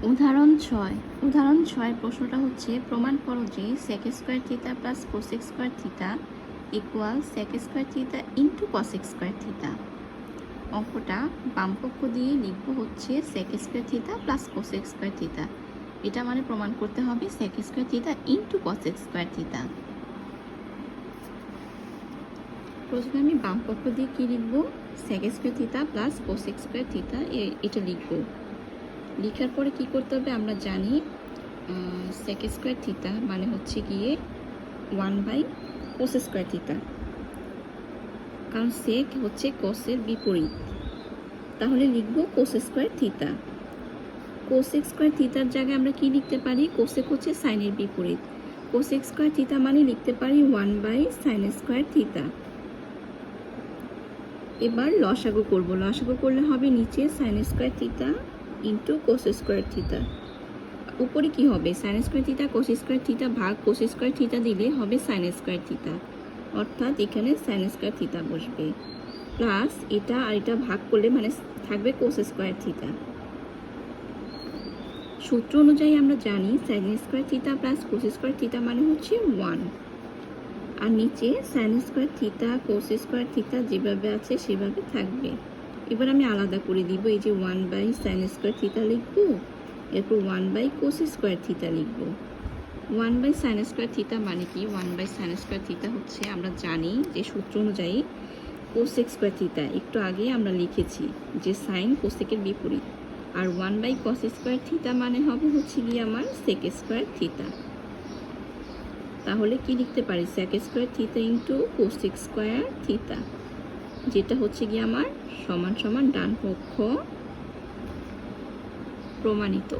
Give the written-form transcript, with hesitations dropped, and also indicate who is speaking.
Speaker 1: উদাহরণ 6 প্রশ্নটা হচ্ছে প্রমাণ করো যে sec square theta plus cosec square theta equal sec square theta into cosec square theta. অঙ্কটা বাম পক্ষ দিয়ে লিখব হচ্ছে sec square theta plus cosec square theta, এটা মানে প্রমাণ করতে হবে sec square theta into cosec square theta. প্রথমে আমি বাম পক্ষ দিয়ে কি লিখব, sec square theta plus cosec square theta এটা লিখব। লেখার পরে কি করতে হবে আমরা জানি sec স্কয়ার থিটা মানে হচ্ছে গিয়ে 1/cos স্কয়ার থিটা, কারণ sec হচ্ছে cos-এর বিপরীত, তাহলে লিখব cos square theta. cosec square থিটার জায়গায় আমরা কি লিখতে পারি, cosec হচ্ছে সাইনের বিপরীত, cosec স্কয়ার থিটা মানে লিখতে পারি 1/sin স্কয়ার থিটা। এবার লসাগু করব, লসাগু করলে হবে নিচে sin square theta into cos square theta, উপরে কি হবে sin square theta cos square theta ভাগ cos স্কয়ার থিটা দিলে হবে sin স্কয়ার থিটা, অর্থাৎ এখানে sin স্কয়ার থিটা বসবে, প্লাস এটা আর এটা ভাগ করলে মানে থাকবে cos স্কয়ার থিটা। সূত্র অনুযায়ী আমরা জানি sin square theta plus cos square theta মানে হচ্ছে 1, আর নিচে sin square theta cos square theta যেভাবে আছে সেভাবে থাকবে। এবার আমি আলাদা করে দিব, এই যে 1/sin স্কয়ার থিটা লিখবো, এরপর 1/cos স্কয়ার থিটা লিখব। 1/sin স্কয়ার থিটা মানে কি, 1/sin স্কয়ার থিটা হচ্ছে আমরা জানি যে সূত্র অনুযায়ী cosec স্কয়ার থিটা একটু আগে আমরা লিখেছি যে sin cosec-এর বিপরীত, আর 1/cos স্কয়ার থিটা মানে হবে হচ্ছে গিয়ে আমার sec স্কয়ার থিটা। তাহলে কি লিখতে পারি, sec square theta into cosec square theta, যেটা হচ্ছে গিয়ে আমার সমান সমান ডান পক্ষ প্রমাণিত।